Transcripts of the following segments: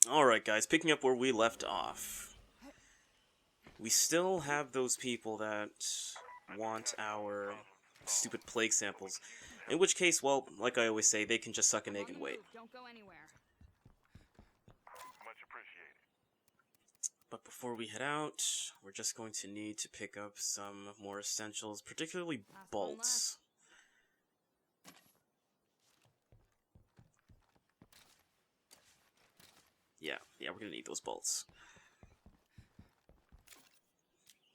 Alright guys, picking up where we left off. We still have those people that want our stupid plague samples. In which case, well, like I always say, they can just suck an egg and wait. Don't go anywhere. Much appreciated. But before we head out, we're just going to need to pick up some more essentials, particularly Last one bolts. Yeah, we're gonna need those bolts.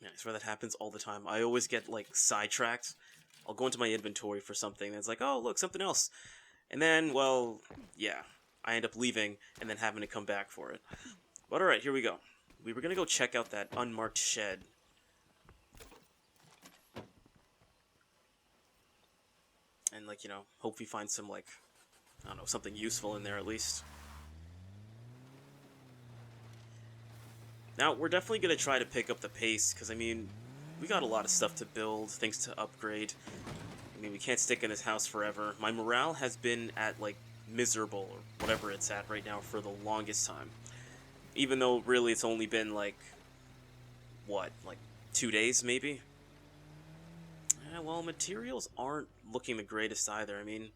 Yeah, I swear that happens all the time. I always get, like, sidetracked. I'll go into my inventory for something, and it's like, oh, look, something else. And then, well, yeah, I end up leaving, and then having to come back for it. But alright, here we go. We were gonna go check out that unmarked shed. And, like, you know, hope we find some, like, I don't know, something useful in there at least. Now, we're definitely going to try to pick up the pace, because, I mean, we got a lot of stuff to build, things to upgrade. I mean, we can't stick in this house forever. My morale has been at, like, miserable, or whatever it's at right now, for the longest time. Even though, really, it's only been, like, what, like, 2 days, maybe? Yeah, well, materials aren't looking the greatest either. I mean,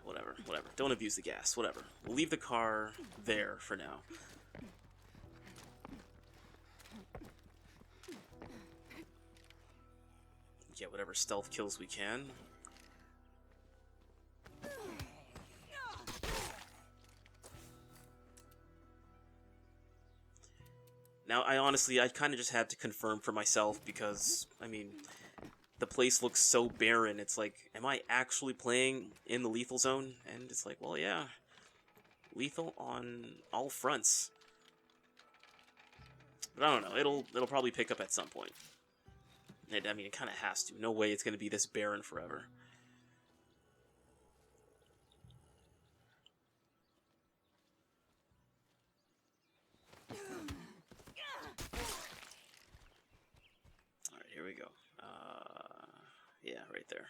whatever. Don't abuse the gas, whatever. We'll leave the car there for now. Get whatever stealth kills we can. Now, I kind of just had to confirm for myself because, I mean, the place looks so barren. It's like, am I actually playing in the lethal zone? And it's like, well, yeah, lethal on all fronts. But I don't know. It'll probably pick up at some point. I mean, it kind of has to. No way it's going to be this barren forever. All right, here we go. Yeah, right there.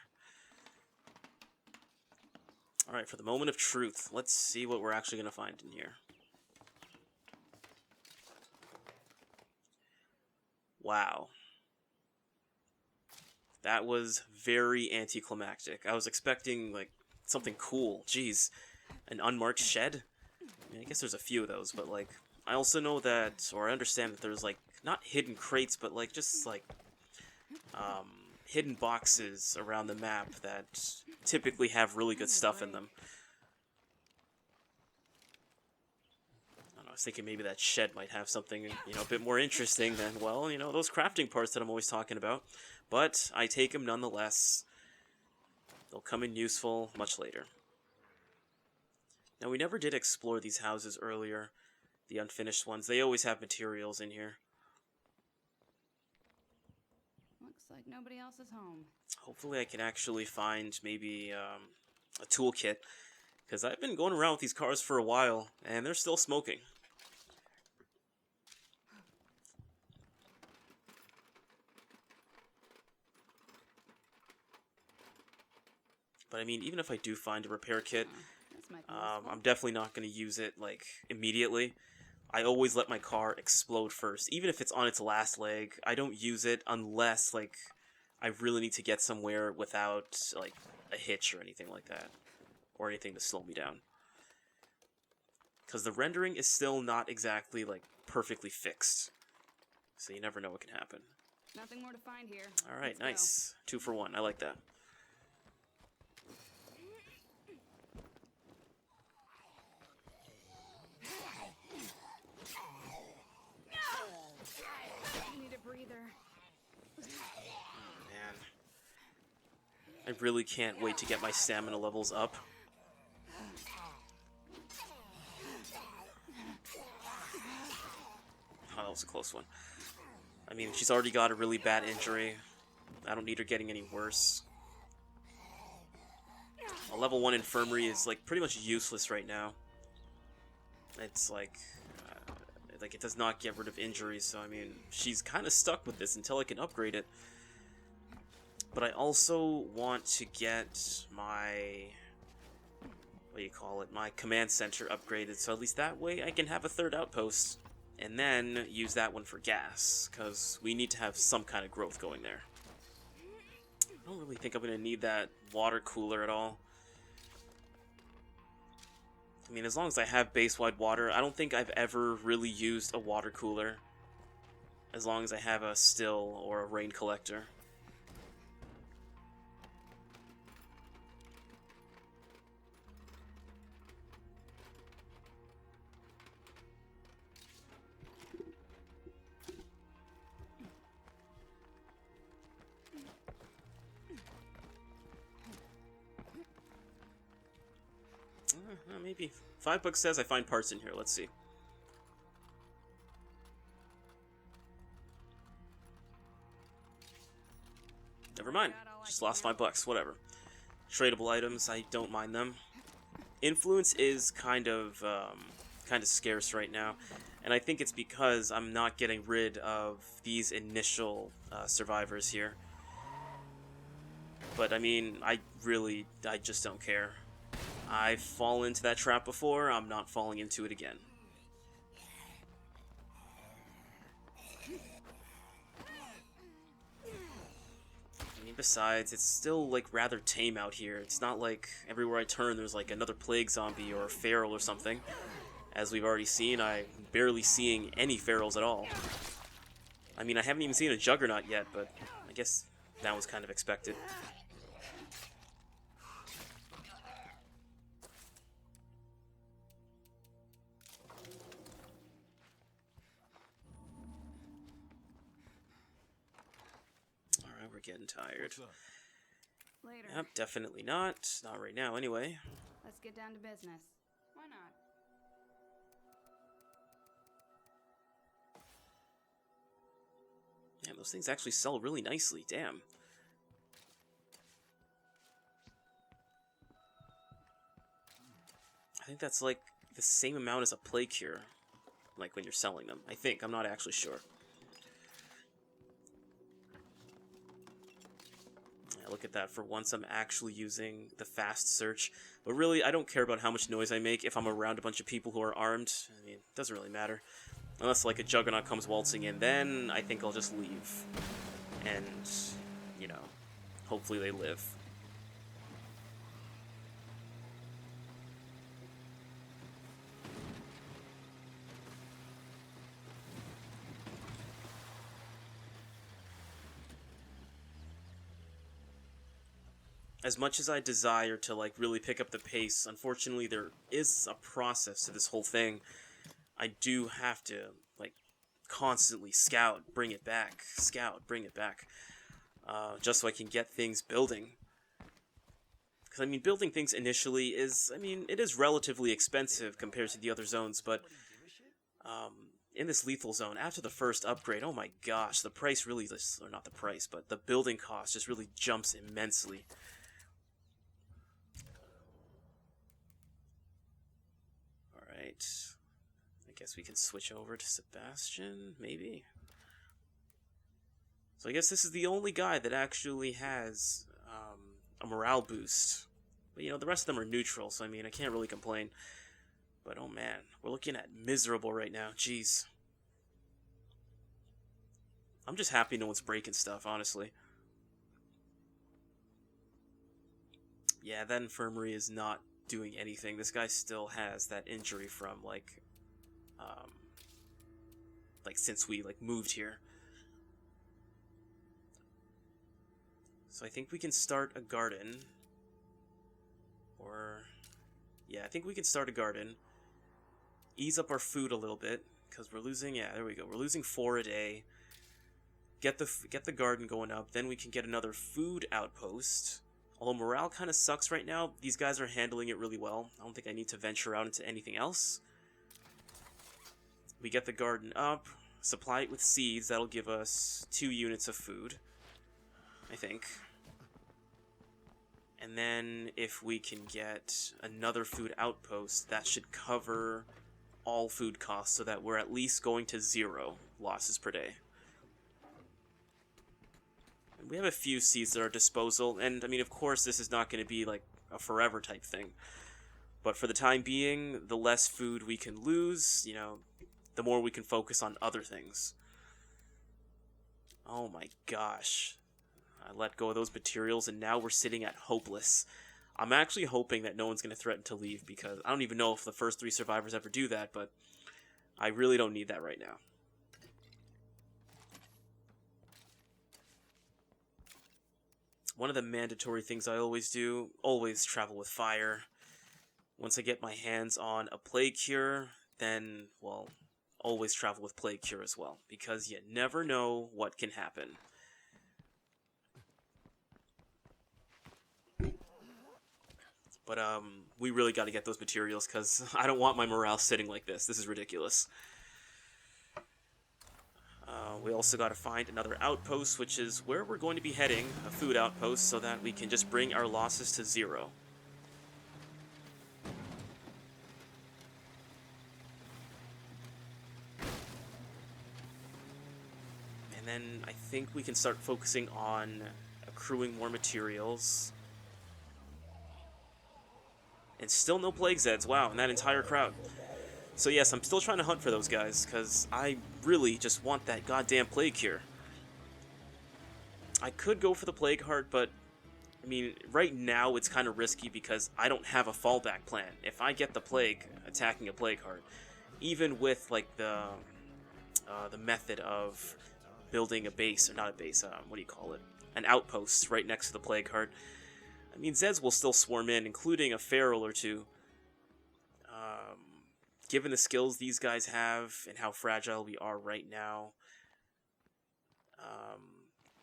Alright, for the moment of truth, let's see what we're actually going to find in here. Wow. That was very anticlimactic. I was expecting, like, something cool. Jeez. An unmarked shed? I mean, I guess there's a few of those, but, like, I also know that, or I understand that there's, like, not hidden crates, but, like, just, like, hidden boxes around the map that typically have really good stuff in them. I don't know, I was thinking maybe that shed might have something, you know, a bit more interesting than, well, you know, those crafting parts that I'm always talking about. But I take them nonetheless. They'll come in useful much later. Now, we never did explore these houses earlier, the unfinished ones. They always have materials in here. Looks like nobody else is home. Hopefully I can actually find maybe a toolkit, because I've been going around with these cars for a while, and they're still smoking. But I mean, even if I do find a repair kit, I'm definitely not going to use it, like, immediately. I always let my car explode first. Even if it's on its last leg, I don't use it unless, like, I really need to get somewhere without, like, a hitch or anything like that. Or anything to slow me down. Because the rendering is still not exactly, like, perfectly fixed. So you never know what can happen. Nothing more to find here. Alright, nice. 2 for 1. I like that. Man, I really can't wait to get my stamina levels up. Oh, that was a close one. I mean, she's already got a really bad injury. I don't need her getting any worse. A level 1 infirmary is, like, pretty much useless right now. It's like it does not get rid of injuries, so I mean, she's kind of stuck with this until I can upgrade it. But I also want to get my, what do you call it, my command center upgraded, so at least that way I can have a third outpost, and then use that one for gas, because we need to have some kind of growth going there. I don't really think I'm going to need that water cooler at all. I mean, as long as I have base-wide water, I don't think I've ever really used a water cooler, as long as I have a still or a rain collector. Maybe. $5 says I find parts in here. Let's see. Never mind. Just lost $5. Whatever. Tradable items. I don't mind them. Influence is kind of scarce right now, and I think it's because I'm not getting rid of these initial survivors here. But I mean, I just don't care. I've fallen into that trap before, I'm not falling into it again. I mean, besides, it's still, like, rather tame out here. It's not like everywhere I turn there's, like, another plague zombie or a feral or something. As we've already seen, I'm barely seeing any ferals at all. I mean, I haven't even seen a juggernaut yet, but I guess that was kind of expected. We're getting tired. Later. Yep, definitely not. Not right now, anyway. Let's get down to business. Why not? Damn, those things actually sell really nicely. Damn. I think that's like the same amount as a plague cure. Like when you're selling them. I think. I'm not actually sure. Look at that, for once I'm actually using the fast search. But really, I don't care about how much noise I make if I'm around a bunch of people who are armed. I mean, it doesn't really matter. Unless, like, a juggernaut comes waltzing in, then I think I'll just leave. And, you know, hopefully they live. As much as I desire to, like, really pick up the pace, unfortunately there is a process to this whole thing. I do have to, like, constantly scout, bring it back, scout, bring it back, just so I can get things building. Because, I mean, building things initially is, I mean, it is relatively expensive compared to the other zones, but, in this lethal zone, after the first upgrade, oh my gosh, the price really, or not the price, but the building cost just really jumps immensely. Alright, I guess we can switch over to Sebastian, maybe? So I guess this is the only guy that actually has a morale boost. But, you know, the rest of them are neutral, so I mean, I can't really complain. But, oh man, we're looking at miserable right now, jeez. I'm just happy no one's breaking stuff, honestly. Yeah, that infirmary is not doing anything. This guy still has that injury from, like since we, like, moved here. So I think we can start a garden. Or, yeah, I think we can start a garden. Ease up our food a little bit, because we're losing, yeah, there we go. We're losing 4 a day. Get the garden going up, then we can get another food outpost. Although morale kind of sucks right now, these guys are handling it really well. I don't think I need to venture out into anything else. We get the garden up, supply it with seeds, that'll give us 2 units of food, I think. And then if we can get another food outpost, that should cover all food costs so that we're at least going to 0 losses per day. We have a few seeds at our disposal, and I mean, of course, this is not going to be like a forever type thing. But for the time being, the less food we can lose, you know, the more we can focus on other things. Oh my gosh. I let go of those materials, and now we're sitting at hopeless. I'm actually hoping that no one's going to threaten to leave, because I don't even know if the first 3 survivors ever do that, but I really don't need that right now. One of the mandatory things I always do, always travel with fire. Once I get my hands on a plague cure, then, well, always travel with plague cure as well, because you never know what can happen. But, we really got to get those materials, because I don't want my morale sitting like this. This is ridiculous. We also got to find another outpost, which is where we're going to be heading, a food outpost, so that we can just bring our losses to 0. And then I think we can start focusing on accruing more materials. And still no plague Zeds, wow, and that entire crowd. So yes, I'm still trying to hunt for those guys, because I really just want that goddamn plague cure. I could go for the plague heart, but, I mean, right now it's kind of risky because I don't have a fallback plan. If I get the plague attacking a plague heart, even with, like, the method of building a base, or not a base, what do you call it? An outpost right next to the plague heart. I mean, Zeds will still swarm in, including a feral or two. Given the skills these guys have and how fragile we are right now,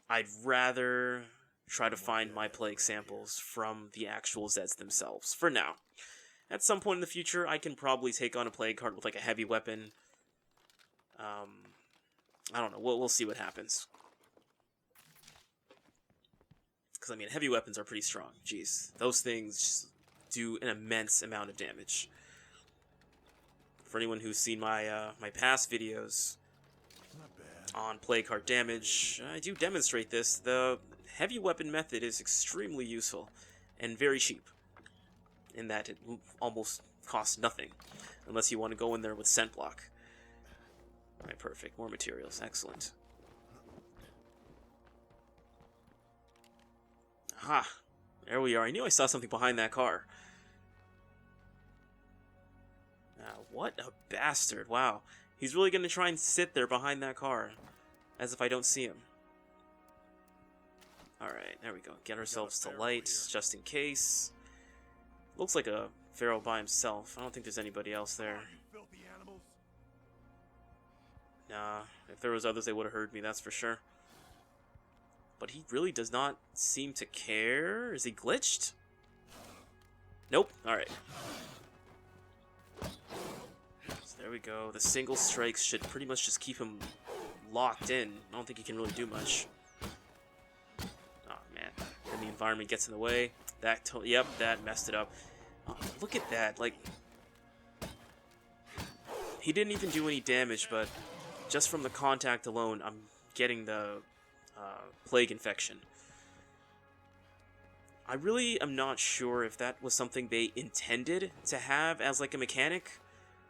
I'd rather try to find my plague samples from the actual Zeds themselves, for now. At some point in the future, I can probably take on a plague heart with like a heavy weapon. I don't know, we'll see what happens. Because, I mean, heavy weapons are pretty strong. Jeez, those things do an immense amount of damage. For anyone who's seen my my past videos on plague heart damage, I do demonstrate this. The heavy weapon method is extremely useful and very cheap, in that it almost costs nothing, unless you want to go in there with scent block. Alright, perfect. More materials. Excellent. Aha! There we are. I knew I saw something behind that car. What a bastard. Wow. He's really going to try and sit there behind that car, as if I don't see him. Alright, there we go. Get ourselves to light, just in case. Looks like a pharaoh by himself. I don't think there's anybody else there. Nah, if there was others, they would have heard me, that's for sure. But he really does not seem to care. Is he glitched? Nope. Alright. So there we go. The single strikes should pretty much just keep him locked in. I don't think he can really do much. Oh, man. Then the environment gets in the way. Yep, that messed it up. Oh, look at that. Like, he didn't even do any damage, but just from the contact alone, I'm getting the plague infection. I really am not sure if that was something they intended to have as like a mechanic,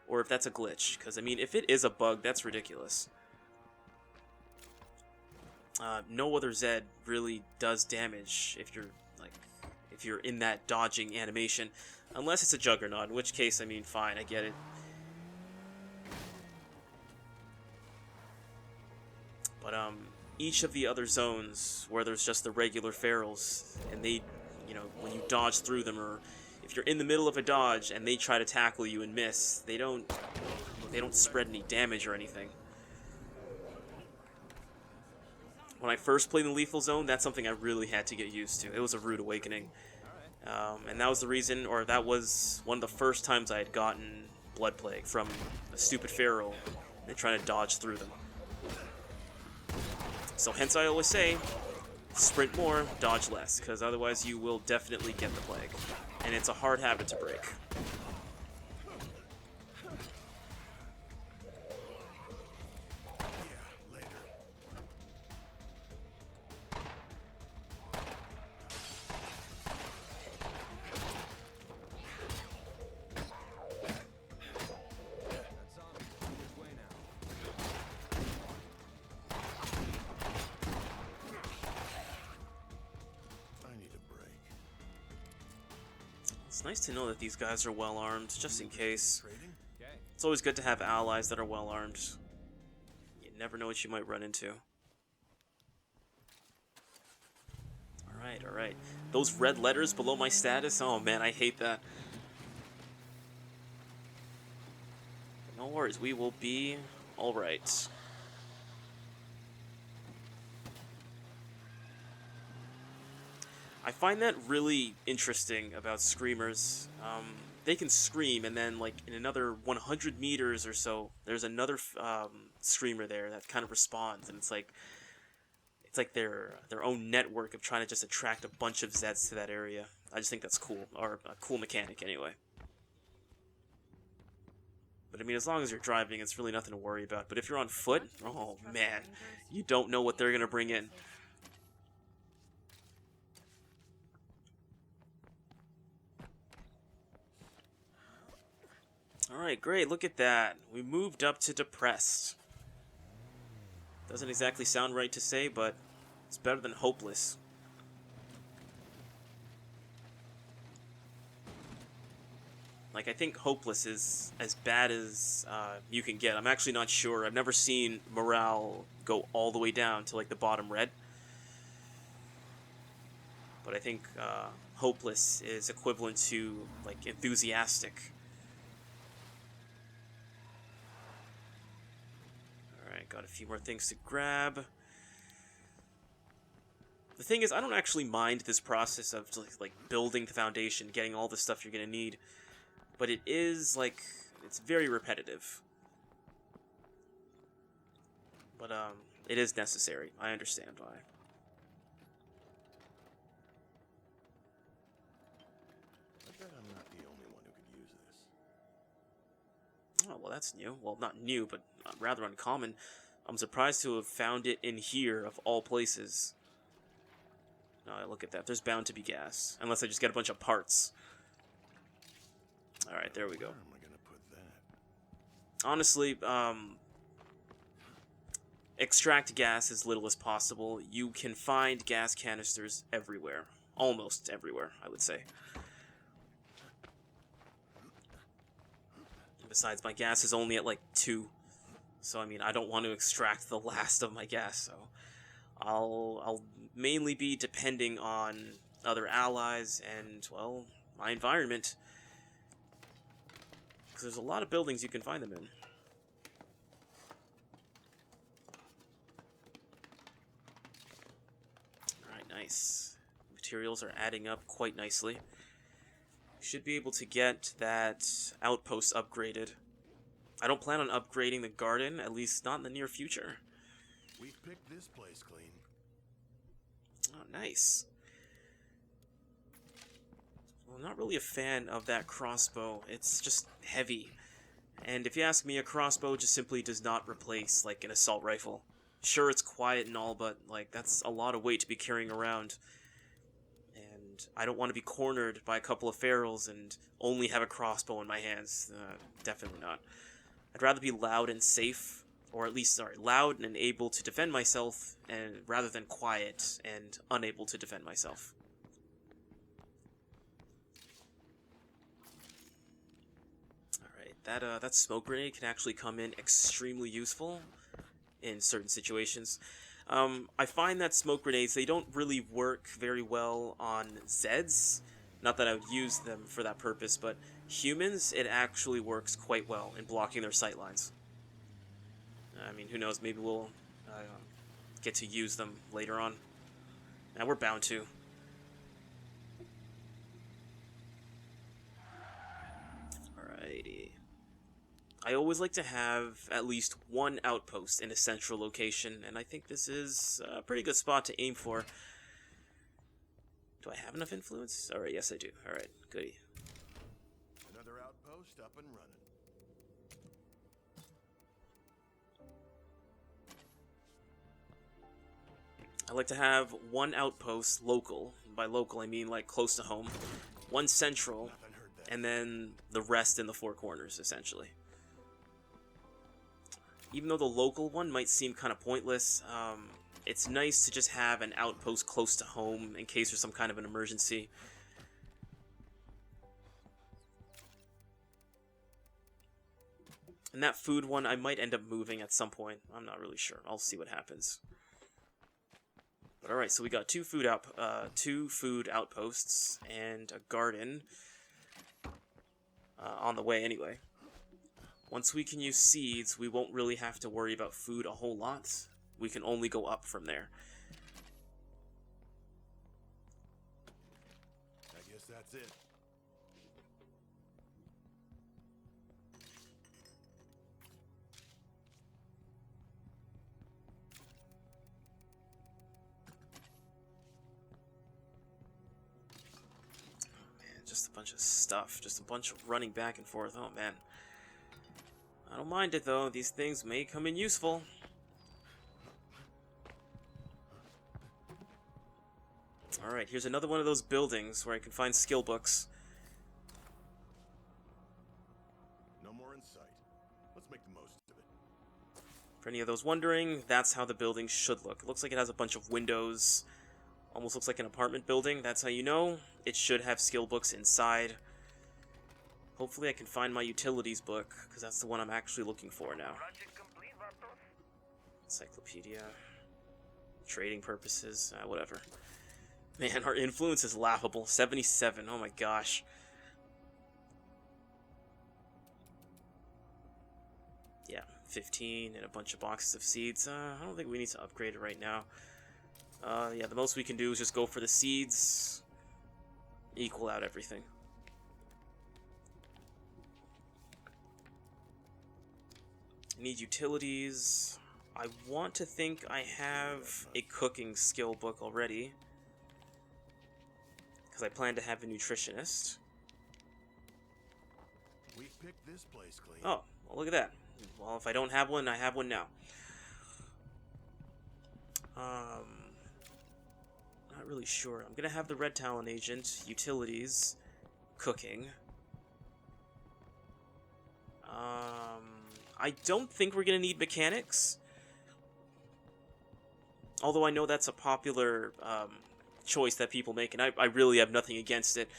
or if that's a glitch, because I mean, if it is a bug, that's ridiculous. No other Zed really does damage if you're in that dodging animation, unless it's a Juggernaut, in which case, I mean, fine, I get it. But each of the other zones where there's just the regular ferals, and they, you know, when you dodge through them, or if you're in the middle of a dodge and they try to tackle you and miss, they don't spread any damage or anything. When I first played in the lethal zone, that's something I really had to get used to. It was a rude awakening. And that was the reason, or that was one of the first times I had gotten Blood Plague from a stupid feral and trying to dodge through them. So hence I always say, sprint more, dodge less, because otherwise you will definitely get the plague. And it's a hard habit to break. nice to know that these guys are well armed, just in case. Trading? Okay. It's always good to have allies that are well armed. You never know what you might run into. Alright, alright. Those red letters below my status? Oh man, I hate that. No worries, we will be alright. I find that really interesting about screamers. They can scream, and then, like, in another 100 meters or so, there's another screamer there that kind of responds, and it's like their own network of trying to just attract a bunch of Zeds to that area. I just think that's cool, or a cool mechanic anyway. But I mean, as long as you're driving, it's really nothing to worry about. But if you're on foot, oh man, you don't know what they're gonna bring in. Alright, great, look at that. We moved up to depressed. Doesn't exactly sound right to say, but it's better than hopeless. Like, I think hopeless is as bad as you can get. I'm actually not sure. I've never seen morale go all the way down to, like, the bottom red. But I think hopeless is equivalent to, like, enthusiastic. Alright, got a few more things to grab. The thing is, I don't actually mind this process of, like building the foundation, getting all the stuff you're gonna need. But it is, like, it's very repetitive. But, it is necessary. I understand why. I bet I'm not the only one who could use this. Oh, well, that's new. Well, not new, but rather uncommon. I'm surprised to have found it in here, of all places. Oh, look at that. There's bound to be gas. Unless I just get a bunch of parts. Alright, there we go. Where am I gonna put that? Honestly, extract gas as little as possible. You can find gas canisters everywhere. Almost everywhere, I would say. Besides, my gas is only at, like, 2. So, I mean, I don't want to extract the last of my gas, so... I'll mainly be depending on other allies and, well, my environment. Because there's a lot of buildings you can find them in. Alright, nice. Materials are adding up quite nicely. Should be able to get that outpost upgraded. I don't plan on upgrading the garden, at least not in the near future. We've picked this place clean. Oh, nice. Well, I'm not really a fan of that crossbow. It's just heavy. And if you ask me, a crossbow just simply does not replace, like, an assault rifle. Sure, it's quiet and all, but, like, that's a lot of weight to be carrying around. And I don't want to be cornered by a couple of ferals and only have a crossbow in my hands. Definitely not. I'd rather be loud and safe, or at least, loud and able to defend myself, and rather than quiet and unable to defend myself. Alright, that smoke grenade can actually come in extremely useful in certain situations. I find that smoke grenades, they don't really work very well on Zeds. Not that I would use them for that purpose, but humans, it actually works quite well in blocking their sightlines. I mean, who knows, maybe we'll get to use them later on. Now, we're bound to. Alrighty. I always like to have at least one outpost in a central location, and I think this is a pretty good spot to aim for. Do I have enough influence? Alright, yes I do. Alright, goody. Another outpost up and running. I like to have one outpost local. By local, I mean like close to home. One central, and then the rest in the four corners, essentially. Even though the local one might seem kind of pointless, it's nice to just have an outpost close to home in case there's some kind of an emergency. And that food one, I might end up moving at some point. I'm not really sure. I'll see what happens. But alright, so we got two food outposts and a garden on the way anyway. Once we can use seeds, we won't really have to worry about food a whole lot. We can only go up from there. I guess that's it. Just a bunch of stuff. Just a bunch of running back and forth. Oh, man. I don't mind it, though. These things may come in useful. Alright, here's another one of those buildings where I can find skill books. No more in sight. Let's make the most of it. For any of those wondering, that's how the building should look. It looks like it has a bunch of windows. Almost looks like an apartment building. That's how you know. It should have skill books inside. Hopefully I can find my utilities book, because that's the one I'm actually looking for now. Encyclopedia. Trading purposes. Whatever. Man, our influence is laughable. 77. Oh my gosh. Yeah, 15 and a bunch of boxes of seeds. I don't think we need to upgrade it right now. Yeah, the most we can do is just go for the seeds. Equal out everything. Need utilities. I want to think I have a cooking skill book already, because I plan to have a nutritionist. We picked this place clean. Oh, well, look at that. Well, if I don't have one, I have one now. Not really sure. I'm gonna have the red talent agent, utilities, cooking. I don't think we're gonna need mechanics. Although I know that's a popular choice that people make, and I really have nothing against it.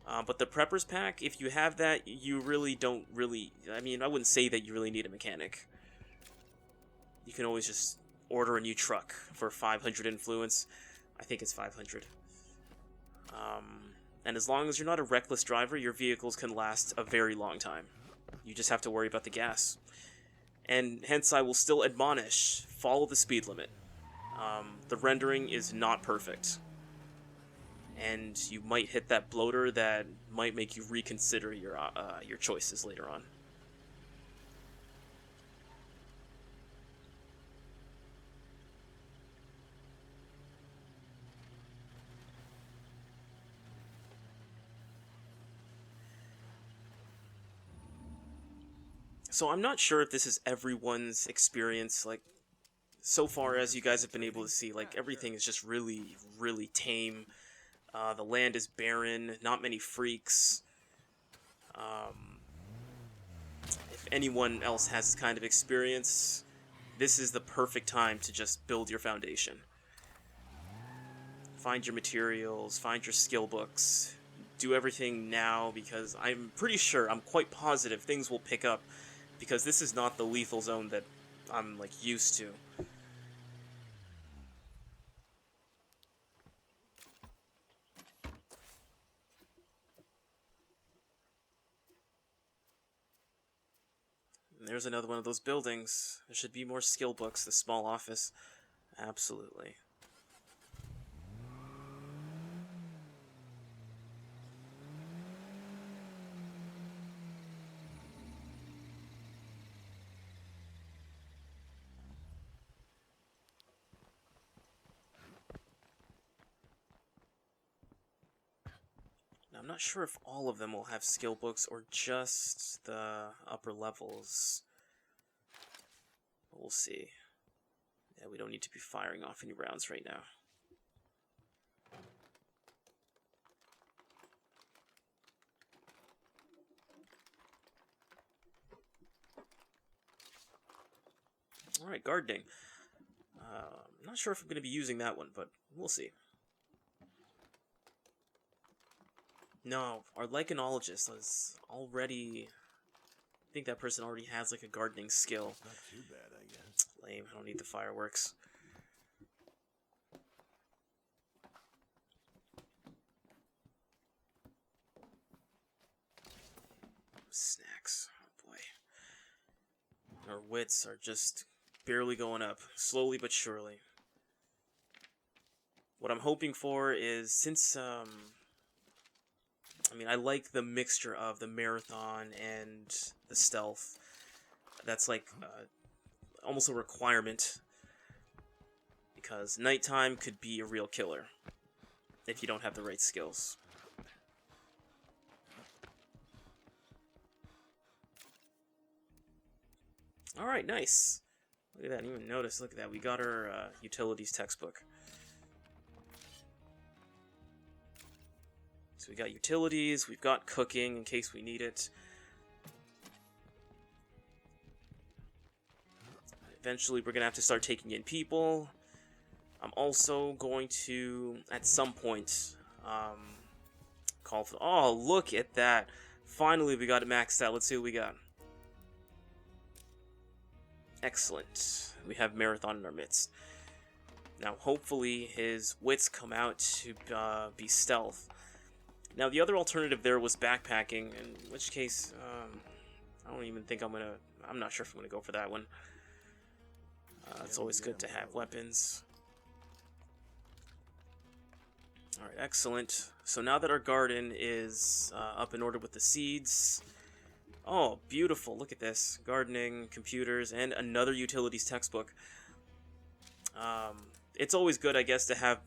But the Prepper's Pack, if you have that, you really don't really... I mean, I wouldn't say that you really need a mechanic. You can always just order a new truck for 500 influence. I think it's 500. And as long as you're not a reckless driver, your vehicles can last a very long time. You just have to worry about the gas. And hence I will still admonish, follow the speed limit. The rendering is not perfect. And you might hit that bloater that might make you reconsider your choices later on. So I'm not sure if this is everyone's experience, like, so far as you guys have been able to see, like, everything is just really, really tame. The land is barren, not many freaks. If anyone else has this kind of experience, this is the perfect time to just build your foundation. Find your materials, find your skill books, do everything now, because I'm pretty sure, I'm quite positive things will pick up, because this is not the lethal zone that I'm, like, used to. And there's another one of those buildings. There should be more skill books, the small office. Absolutely. Now, I'm not sure if all of them will have skill books or just the upper levels. But we'll see. Yeah, we don't need to be firing off any rounds right now. Alright, gardening. I'm not sure if I'm going to be using that one, but we'll see. No, our lichenologist has already think that person already has like a gardening skill. Not too bad, I guess. Lame. I don't need the fireworks. Snacks. Oh boy. Our wits are just barely going up, slowly but surely. What I'm hoping for is, since I mean, I like the mixture of the marathon and the stealth. That's like almost a requirement, because nighttime could be a real killer if you don't have the right skills. Alright, nice. Look at that, I didn't even notice. Look at that, we got our utilities textbook. So we got utilities, we've got cooking in case we need it. Eventually we're going to have to start taking in people. I'm also going to, at some point, call for... Oh, look at that. Finally we got it maxed out. Let's see what we got. Excellent. We have Marathon in our midst. Now, hopefully his wits come out to be stealth. Now, the other alternative there was backpacking, in which case, I don't even think I'm not sure if I'm gonna go for that one. It's always good to have weapons. Alright, excellent. So now that our garden is up in order with the seeds... Oh, beautiful. Look at this. Gardening, computers, and another utilities textbook. It's always good, I guess, to have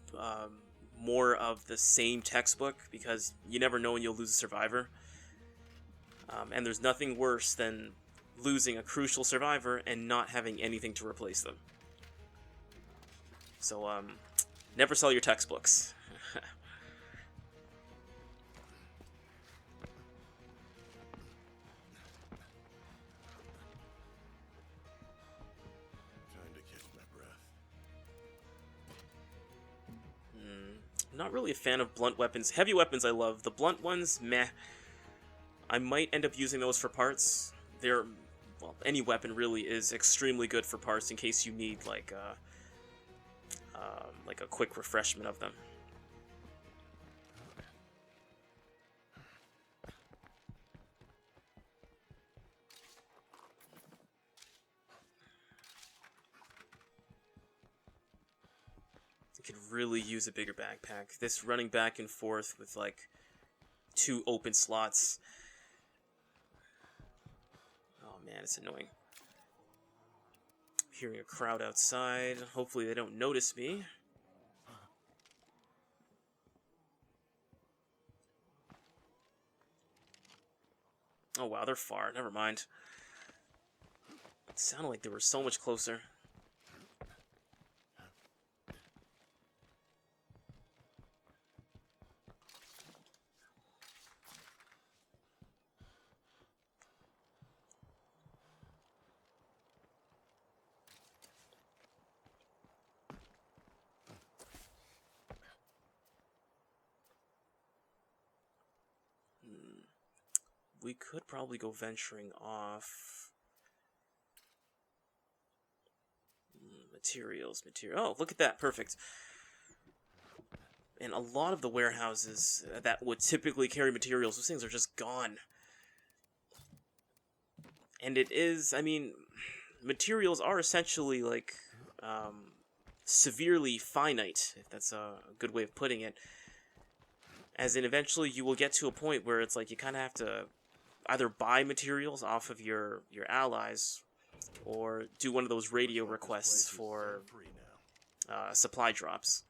more of the same textbook, because you never know when you'll lose a survivor. And there's nothing worse than losing a crucial survivor and not having anything to replace them. So, never sell your textbooks. Not really a fan of blunt weapons. Heavy weapons I love. The blunt ones, meh. I might end up using those for parts. They're, well, any weapon really is extremely good for parts in case you need like a quick refreshment of them. Could really use a bigger backpack. This running back and forth with like 2 open slots. Oh man, it's annoying. I'm hearing a crowd outside. Hopefully they don't notice me. Oh wow, they're far. Never mind. It sounded like they were so much closer. We could probably go venturing off. Materials. Oh, look at that. Perfect. And a lot of the warehouses that would typically carry materials, those things are just gone. And it is, I mean, materials are essentially like severely finite, if that's a good way of putting it. As in, eventually you will get to a point where it's like you kind of have to either buy materials off of your allies, or do one of those radio requests for supply drops,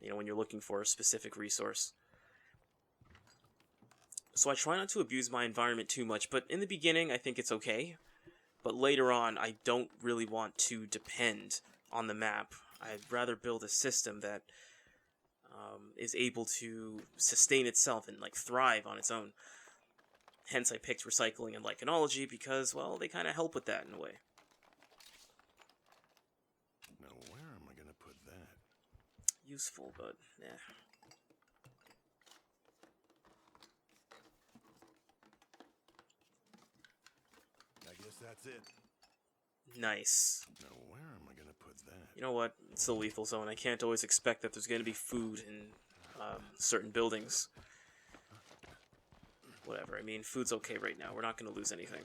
you know, when you're looking for a specific resource. So I try not to abuse my environment too much, but in the beginning I think it's okay. But later on, I don't really want to depend on the map. I'd rather build a system that is able to sustain itself and like thrive on its own. Hence I picked recycling and lycanology because, well, they kind of help with that in a way. Now where am I going to put that? Useful, but yeah. That's it. Nice. Now where am I gonna put that? You know what? It's the lethal zone. I can't always expect that there's going to be food in certain buildings. Whatever. I mean, food's okay right now. We're not going to lose anything.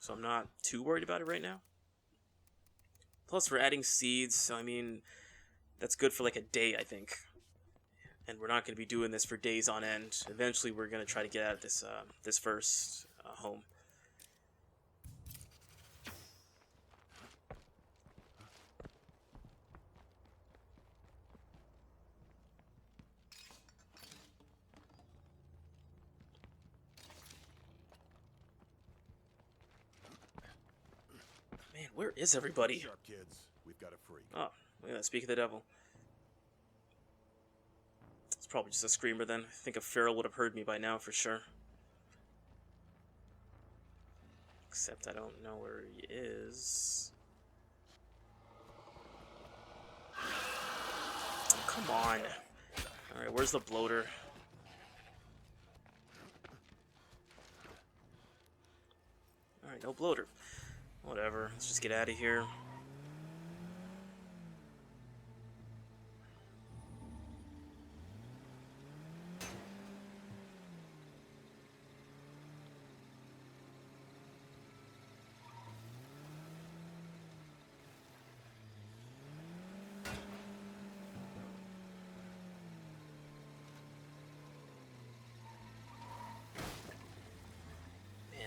So I'm not too worried about it right now. Plus, we're adding seeds, so I mean, that's good for like a day, I think. And we're not going to be doing this for days on end. Eventually, we're going to try to get out of this, this first home. Man, where is everybody? Sharp kids, we've got a freak. Oh, look at that. Speak of the devil. It's probably just a screamer then. I think a feral would have heard me by now for sure. Except I don't know where he is. Oh, come on. Alright, where's the bloater? Alright, no bloater. Whatever, let's just get out of here.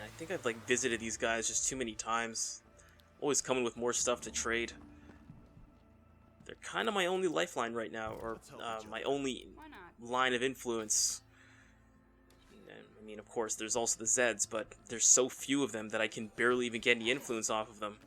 I think I've like visited these guys just too many times. Always coming with more stuff to trade. They're kind of my only lifeline right now, or my only Why not? line of influence. And, I mean, of course, there's also the Zeds, but there's so few of them that I can barely even get any influence off of them.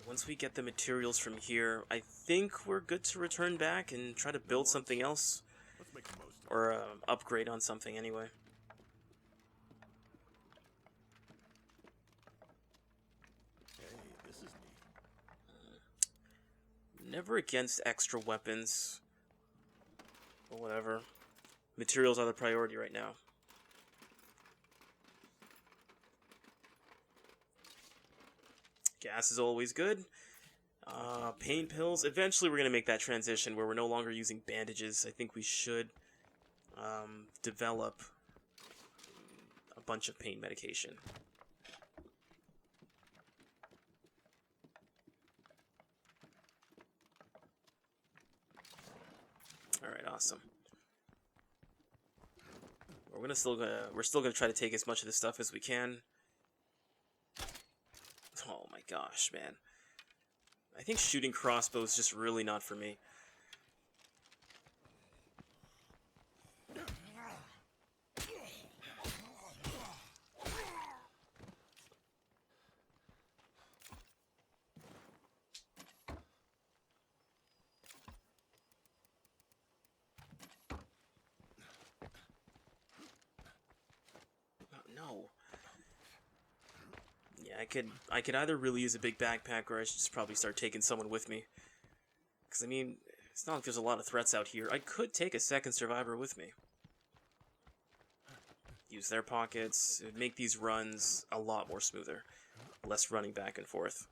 Once we get the materials from here, I think we're good to return back and try to build something else. Let's make the most of it. Or upgrade on something anyway. Hey, this is neat. Never against extra weapons. Or whatever. Materials are the priority right now. Gas is always good. Pain pills. Eventually we're going to make that transition where we're no longer using bandages. I think we should develop a bunch of pain medication. Alright, awesome. We're still gonna try to take as much of this stuff as we can. Oh my gosh, man. I think shooting crossbows is just really not for me. No. Yeah, I could either really use a big backpack or I should just probably start taking someone with me. Because, I mean, it's not like there's a lot of threats out here. I could take a second survivor with me. Use their pockets. It would make these runs a lot more smoother. Less running back and forth.